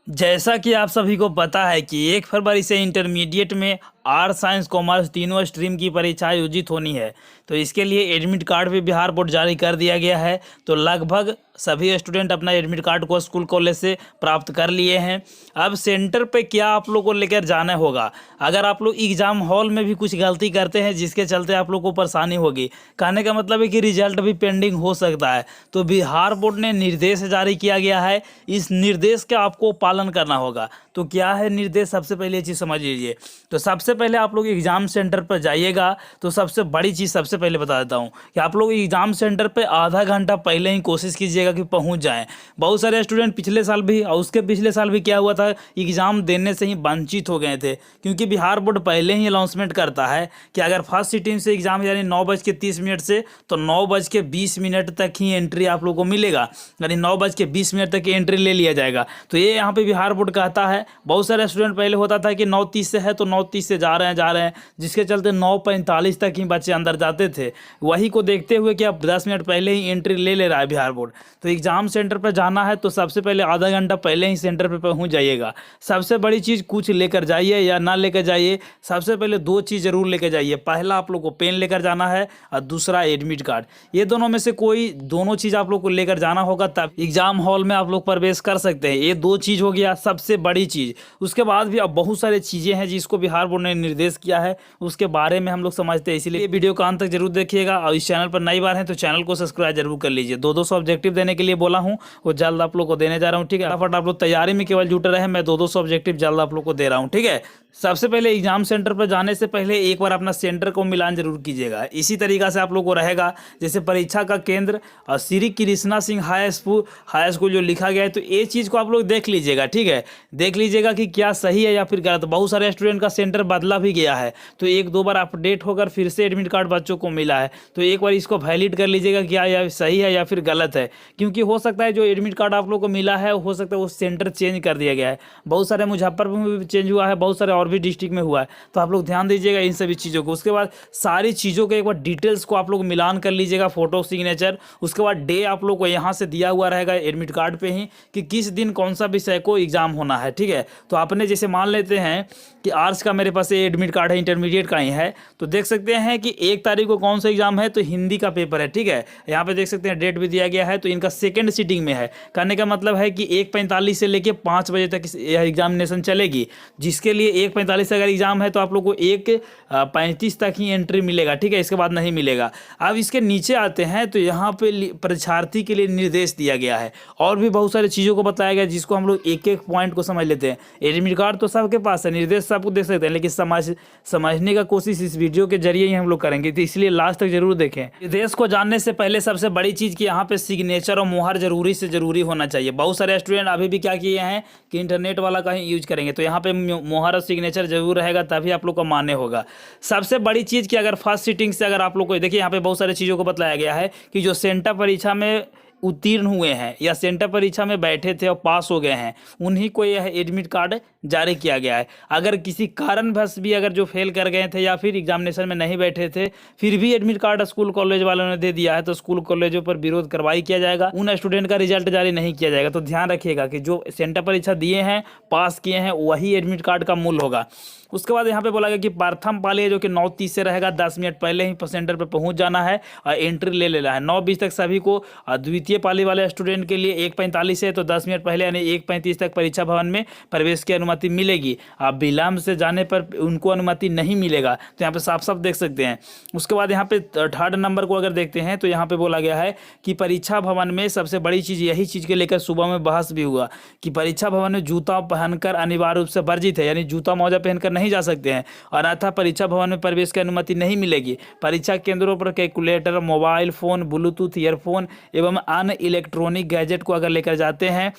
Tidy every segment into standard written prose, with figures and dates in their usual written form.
जैसा कि आप सभी को पता है कि 1 फरवरी से इंटरमीडिएट में आर्ट साइंस कॉमर्स तीनों स्ट्रीम की परीक्षा आयोजित होनी है। तो इसके लिए एडमिट कार्ड भी बिहार बोर्ड जारी कर दिया गया है। तो लगभग सभी स्टूडेंट अपना एडमिट कार्ड को स्कूल कॉलेज से प्राप्त कर लिए हैं। अब सेंटर पे क्या आप लोग को लेकर जाना होगा। अगर आप लोग एग्ज़ाम हॉल में भी कुछ गलती करते हैं जिसके चलते आप लोग को परेशानी होगी, कहने का मतलब है कि रिजल्ट भी पेंडिंग हो सकता है। तो बिहार बोर्ड ने निर्देश जारी किया गया है, इस निर्देश का आपको पालन करना होगा। तो क्या है निर्देश, सबसे पहले ये चीज़ समझ लीजिए। तो सबसे पहले आप लोग एग्ज़ाम सेंटर पर जाइएगा। तो सबसे बड़ी चीज़ सबसे पहले बता देता हूँ कि आप लोग एग्ज़ाम सेंटर पे आधा घंटा पहले ही कोशिश कीजिएगा कि पहुँच जाएं। बहुत सारे स्टूडेंट पिछले साल भी और उसके पिछले साल भी क्या हुआ था, एग्ज़ाम देने से ही वंचित हो गए थे, क्योंकि बिहार बोर्ड पहले ही अनाउंसमेंट करता है कि अगर फर्स्ट सिटिंग से एग्ज़ाम यानी 9:30 से तो 9:20 तक ही एंट्री आप लोग को मिलेगा, यानी 9:20 तक एंट्री ले लिया जाएगा। तो ये यहाँ पे बिहार बोर्ड कहता है। बहुत सारे स्टूडेंट पहले होता था कि 9:30 से है तो 9:30 से जा रहे हैं, जिसके चलते 9:45 तक ही बच्चे अंदर जाते थे। वही को देखते हुए कि अब 10 मिनट पहले ही एंट्री ले ले रहा है बिहार बोर्ड। तो एग्ज़ाम सेंटर पर जाना है तो सबसे पहले आधा घंटा पहले ही सेंटर पर पहुँच जाइएगा। सबसे बड़ी चीज़, कुछ लेकर जाइए या ना लेकर जाइए, सबसे पहले 2 चीज़ जरूर लेकर जाइए। पहला आप लोग को पेन लेकर जाना है और दूसरा एडमिट कार्ड। ये दोनों में से कोई दोनों चीज़ आप लोग को लेकर जाना होगा, तब एग्जाम हॉल में आप लोग प्रवेश कर सकते हैं। ये 2 चीज़ हो गया सबसे बड़ी चीज़। उसके बाद भी अब बहुत सारी चीज़ें हैं जिसको बिहार बोर्ड ने निर्देश किया है, उसके बारे में हम लोग समझते हैं। इसलिए वीडियो को अंत तक जरूर देखिएगा और इस चैनल पर नई बार हैं तो चैनल को सब्सक्राइब जरूर कर लीजिए। 200 ऑब्जेक्टिव देने के लिए बोला हूँ, वो जल्द आप लोग को देने जा रहा हूँ, ठीक है। फटाफट आप लोग तैयारी में केवल जुटे रहे, मैं 200 ऑब्जेक्टिव जल्द आप लोग को दे रहा हूँ, ठीक है। सबसे पहले एग्जाम सेंटर पर जाने से पहले एक बार अपना सेंटर को मिलान जरूर कीजिएगा। इसी तरीका से आप लोग को रहेगा जैसे परीक्षा का केंद्र और श्री कृष्णा सिंह हाई स्कूल जो लिखा गया है, तो ये चीज़ को आप लोग देख लीजिएगा, ठीक है। देख लीजिएगा कि क्या सही है या फिर गलत। बहुत सारे स्टूडेंट का सेंटर बदला भी गया है, तो 1-2 बार अपडेट होकर फिर से एडमिट कार्ड बच्चों को मिला है। तो एक बार इसको वैलिड कर लीजिएगा क्या या सही है या फिर गलत है, क्योंकि हो सकता है जो एडमिट कार्ड आप लोग को मिला है हो सकता है वो सेंटर चेंज कर दिया गया है। बहुत सारे मुजफ्फरपुर में भी चेंज हुआ है, बहुत सारे और भी डिस्ट्रिक्ट में हुआ है। तो आप लोग ध्यान दीजिएगा इन सभी चीज़ों को। उसके बाद सारी चीज़ों के एक बार डिटेल्स को आप लोग मिलान कर लीजिएगा, फोटो सिग्नेचर। उसके बाद डे आप लोग को यहाँ से दिया हुआ रहेगा एडमिट कार्ड पे ही कि किस दिन कौन सा विषय को एग्जाम होना है, ठीक है। तो आपने जैसे मान लेते हैं कि आर्ट्स का मेरे पास एडमिट कार्ड है, इंटरमीडिएट का ही है, तो देख सकते हैं कि 1 तारीख को कौन सा एग्जाम है, तो हिंदी का पेपर है, ठीक है। यहाँ पे देख सकते हैं डेट भी दिया गया है, तो इनका सेकेंड सीटिंग में है। कहने का मतलब है कि 1:45 से लेके 5 बजे तक यह एग्जामिनेशन चलेगी, जिसके लिए 1:45 से अगर एग्जाम है तो आप लोग को 1:35 तक ही एंट्री मिलेगा, ठीक है। इसके बाद नहीं मिलेगा। अब इसके नीचे आते हैं तो यहाँ पे परीक्षार्थी के लिए निर्देश दिया गया है और भी बहुत सारी चीज़ों को बताया गया, जिसको हम लोग एक एक पॉइंट को समझ लेते हैं। एडमिट कार्ड तो सबके पास है, निर्देश सबको देख सकते हैं, लेकिन समझने का कोशिश इस वीडियो के जरिए ही हम लोग करेंगे, तो इसलिए लास्ट तक जरूर देखें। निर्देश को जानने से पहले सबसे बड़ी चीज़ कि यहाँ पे सिग्नेचर और मुहर जरूरी से जरूरी होना चाहिए। बहुत सारे स्टूडेंट अभी भी क्या किए हैं कि इंटरनेट वाला का ही यूज करेंगे, तो यहाँ पे मुहर और सिग्नेचर जरूर रहेगा, तभी आप लोग को मान्य होगा। सबसे बड़ी चीज़ कि अगर फर्स्ट सीटिंग से अगर आप लोग को देखिए, यहाँ पे बहुत सारी चीज़ों को बताया गया है कि जो सेंटर परीक्षा में उत्तीर्ण हुए हैं या सेंटर परीक्षा में बैठे थे और पास हो गए हैं, उन्हीं को यह एडमिट कार्ड जारी किया गया है। अगर किसी कारणवश भी अगर जो फेल कर गए थे या फिर एग्जामिनेशन में नहीं बैठे थे, फिर भी एडमिट कार्ड स्कूल कॉलेज वालों ने दे दिया है, तो स्कूल कॉलेजों पर विरोध कार्रवाई किया जाएगा, उन स्टूडेंट का रिजल्ट जारी नहीं किया जाएगा। तो ध्यान रखिएगा कि जो सेंटर परीक्षा दिए हैं, पास किए हैं, वही एडमिट कार्ड का मूल्य होगा। उसके बाद यहाँ पे बोला गया कि प्रथम पाली जो कि 9:30 से रहेगा, 10 मिनट पहले ही सेंटर पर पहुँच जाना है और एंट्री ले लेना है। 9:20 तक सभी को, द्वितीय पाली वाले स्टूडेंट के लिए 1:45 है तो 10 मिनट पहले यानी 1:35 तक परीक्षा भवन में प्रवेश की अनुमति मिलेगी। अब विलंब से जाने पर उनको अनुमति नहीं मिलेगा, तो यहाँ पे साफ साफ देख सकते हैं। उसके बाद यहाँ पे 3rd नंबर को अगर देखते हैं तो यहाँ पे बोला गया है कि परीक्षा भवन में सबसे बड़ी चीज़ यही चीज़ के लेकर सुबह में बहस भी हुआ कि परीक्षा भवन में जूता पहनकर अनिवार्य रूप से वर्जित है, यानी जूता मोजा पहनकर नहीं जा सकते हैं, और अन्यथा परीक्षा भवन में प्रवेश की अनुमति नहीं मिलेगी। परीक्षा केंद्रों पर calculator, mobile phone, Bluetooth earphone एवं अन्य इलेक्ट्रॉनिक गैजेट को अगर लेकर जाते हैं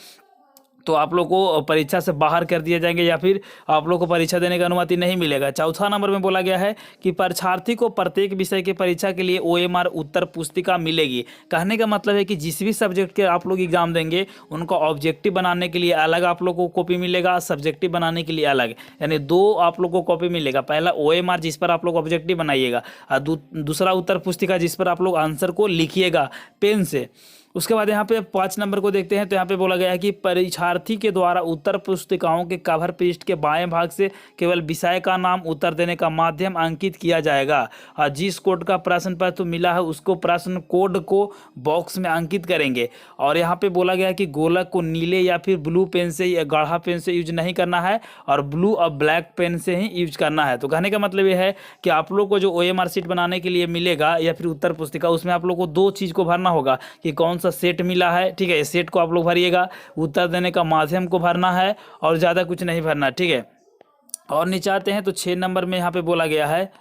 तो आप लोग को परीक्षा से बाहर कर दिए जाएंगे या फिर आप लोग को परीक्षा देने की अनुमति नहीं मिलेगा। 4था नंबर में बोला गया है कि परीक्षार्थी को प्रत्येक विषय की परीक्षा के लिए OMR उत्तर पुस्तिका मिलेगी। कहने का मतलब है कि जिस भी सब्जेक्ट के आप लोग एग्जाम देंगे उनको ऑब्जेक्टिव बनाने के लिए अलग आप लोग को कॉपी मिलेगा, सब्जेक्टिव बनाने के लिए अलग, यानी 2 आप लोग को कॉपी मिलेगा। पहला OMR जिस पर आप लोग ऑब्जेक्टिव बनाइएगा और दूसरा उत्तर पुस्तिका जिस पर आप लोग आंसर को लिखिएगा पेन से। उसके बाद यहाँ पे 5 नंबर को देखते हैं। तो यहाँ पे बोला गया है कि परीक्षार्थी के द्वारा उत्तर पुस्तिकाओं के कवर पृष्ठ के बाएं भाग से केवल विषय का नाम, उत्तर देने का माध्यम अंकित किया जाएगा और जिस कोड का प्रश्न पत्र मिला है उसको प्रश्न कोड को बॉक्स में अंकित करेंगे। और यहाँ पे बोला गया है कि गोलक को नीले या फिर ब्लू पेन से या गाढ़ा पेन से यूज नहीं करना है और ब्लू और ब्लैक पेन से ही यूज करना है। तो कहने का मतलब ये है कि आप लोग को जो OMR शीट बनाने के लिए मिलेगा या फिर उत्तर पुस्तिका, उसमें आप लोग को 2 चीज़ को भरना होगा कि कौन सा सेट मिला है, ठीक है, सेट को आप लोग भरिएगा, उत्तर देने का माध्यम को भरना है और ज़्यादा कुछ नहीं भरना, ठीक है। और नीचे आते हैं तो 6 नंबर में यहाँ पे बोला गया है,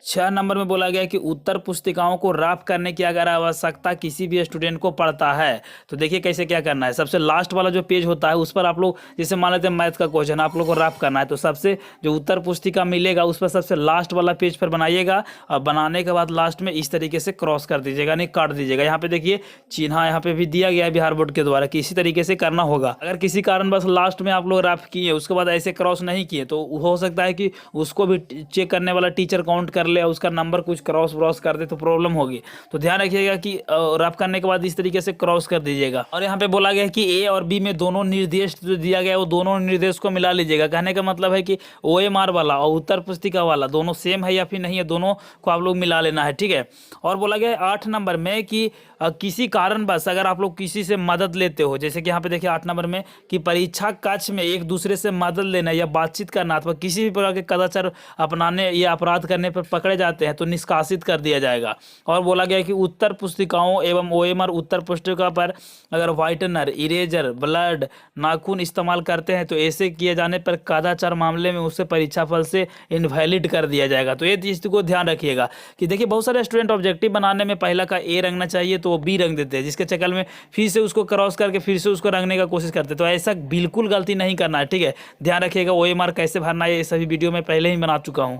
6 नंबर में बोला गया कि उत्तर पुस्तिकाओं को रफ करने की अगर आवश्यकता किसी भी स्टूडेंट को पड़ता है तो देखिए कैसे क्या करना है। सबसे लास्ट वाला जो पेज होता है उस पर आप लोग, जैसे मान लेते हैं मैथ का क्वेश्चन आप लोग को रफ करना है, तो सबसे जो उत्तर पुस्तिका मिलेगा उस पर सबसे लास्ट वाला पेज पर बनाइएगा और बनाने के बाद लास्ट में इस तरीके से क्रॉस कर दीजिएगा, नहीं काट दीजिएगा। यहाँ पे देखिए चिन्ह यहाँ पे भी दिया गया है बिहार बोर्ड के द्वारा कि इसी तरीके से करना होगा। अगर किसी कारण बस लास्ट में आप लोग रफ किए उसके बाद ऐसे क्रॉस नहीं किए तो हो सकता है कि उसको भी चेक करने वाला टीचर काउंट कर ले, उसका नंबर कुछ क्रॉस व्रॉस कर दे तो प्रॉब्लम होगी। तो ध्यान रखिएगा कि रफ करने के बाद इस तरीके से क्रॉस कर दीजिएगा। और यहाँ पे बोला गया है कि A और B में दोनों निर्देश जो दिया गया है वो दोनों निर्देश को मिला लीजिएगा। कहने का मतलब है कि OMR वाला और उत्तर पुस्तिका वाला दोनों सेम है या फिर नहीं है, दोनों को आप लोग मिला लेना है, ठीक है। और बोला गया है 8 नंबर में कि किसी कारणवश अगर आप लोग किसी से मदद लेते हो, जैसे कि यहाँ पे देखिए 8 नंबर में कि परीक्षा कक्ष में एक दूसरे से मदद लेना या बातचीत करना अथवा किसी भी प्रकार के कदाचार अपनाने या अपराध करने पर पकड़े जाते हैं तो निष्कासित कर दिया जाएगा। और बोला गया कि उत्तर पुस्तिकाओं एवं OMR उत्तर पुस्तिका पर अगर व्हाइटनर, इरेजर, ब्लड, नाखून इस्तेमाल करते हैं तो ऐसे किए जाने पर कदाचार मामले में उससे परीक्षा फल से इनवैलिड कर दिया जाएगा। तो ये चीज़ को ध्यान रखिएगा कि देखिए बहुत सारे स्टूडेंट ऑब्जेक्टिव बनाने में पहला का A रंगना चाहिए तो वो B रंग देते हैं, जिसके चक्कर में फिर से उसको क्रॉस करके फिर से उसको रंगने का कोशिश करते हैं। तो ऐसा बिल्कुल गलती नहीं करना है, ठीक है। ध्यान रखिएगा OMR कैसे भरना है ये सभी वीडियो में पहले ही बना चुका हूँ।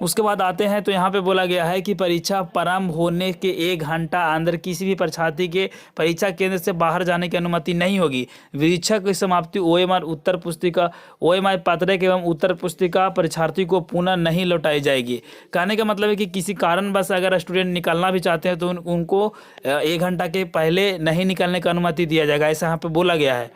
उसके बाद आते हैं तो यहाँ पे बोला गया है कि परीक्षा प्रारंभ होने के 1 घंटा अंदर किसी भी परीक्षार्थी के परीक्षा केंद्र से बाहर जाने की अनुमति नहीं होगी। परीक्षा की समाप्ति OMR पत्रक एवं उत्तर पुस्तिका परीक्षार्थी को पुनः नहीं लौटाई जाएगी। कहने का मतलब है कि किसी कारणवश अगर स्टूडेंट निकलना भी चाहते हैं तो उनको 1 घंटा के पहले नहीं निकलने की अनुमति दिया जाएगा, ऐसा यहाँ पे बोला गया है।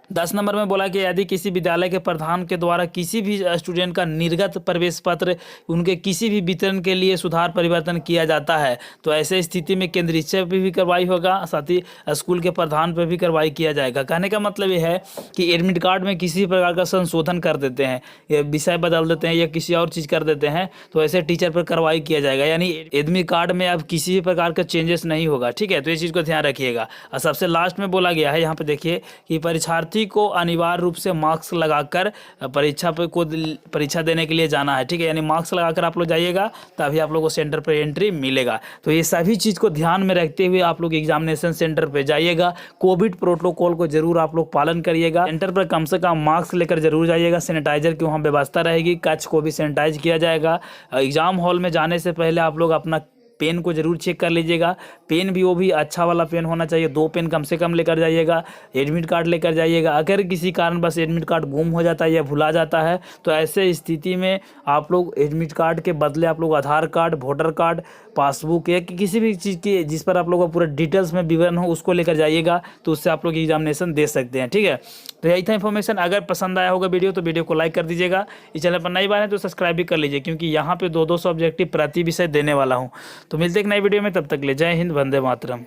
10 नंबर में बोला कि यदि किसी विद्यालय के प्रधान के द्वारा किसी भी स्टूडेंट का निर्गत प्रवेश पत्र उनके किसी भी वितरण के लिए सुधार परिवर्तन किया जाता है तो ऐसे स्थिति में केंद्रीय पर भी कार्रवाई होगा, साथ ही स्कूल के प्रधान पर भी कार्रवाई किया जाएगा। कहने का मतलब ये है कि एडमिट कार्ड में किसी प्रकार का संशोधन कर देते हैं या विषय बदल देते हैं या किसी और चीज़ कर देते हैं तो ऐसे टीचर पर कार्रवाई किया जाएगा। यानी एडमिट कार्ड में अब किसी भी प्रकार का चेंजेस नहीं होगा, ठीक है। तो ये चीज़ को ध्यान रखिएगा। और सबसे लास्ट में बोला गया है यहाँ पे देखिए कि परीक्षार्थी को अनिवार्य रूप से मास्क लगाकर परीक्षा देने के लिए जाना है, ठीक है। यानी मास्क लगाकर आप लोग जाइएगा तभी आप लोग को सेंटर पर एंट्री मिलेगा। तो ये सभी चीज़ को ध्यान में रखते हुए आप लोग एग्जामिनेशन सेंटर पर जाइएगा। कोविड प्रोटोकॉल को जरूर आप लोग पालन करिएगा। सेंटर पर कम से कम मास्क लेकर जरूर जाइएगा। सैनिटाइजर की वहाँ व्यवस्था रहेगी, कक्ष को भी सैनिटाइज किया जाएगा। एग्जाम हॉल में जाने से पहले आप लोग अपना पेन को जरूर चेक कर लीजिएगा। पेन भी वो भी अच्छा वाला पेन होना चाहिए, 2 पेन कम से कम लेकर जाइएगा। एडमिट कार्ड लेकर जाइएगा। अगर किसी कारण बस एडमिट कार्ड गुम हो जाता है या भुला जाता है तो ऐसे स्थिति में आप लोग एडमिट कार्ड के बदले आप लोग आधार कार्ड, वोटर कार्ड, पासबुक या किसी भी चीज़ की जिस पर आप लोगों का पूरा डिटेल्स में विवरण हो उसको लेकर जाइएगा, तो उससे आप लोग एग्जामिनेशन दे सकते हैं, ठीक है। तो यही था इन्फॉर्मेशन। अगर पसंद आया होगा वीडियो तो वीडियो को लाइक कर दीजिएगा। इस चैनल पर नई बार है तो सब्सक्राइब भी कर लीजिए, क्योंकि यहाँ पे 200 ऑब्जेक्टिव प्रति विषय देने वाला हूँ। तो मिलते एक नई वीडियो में, तब तक ले जय हिंद, वंदे मातरम।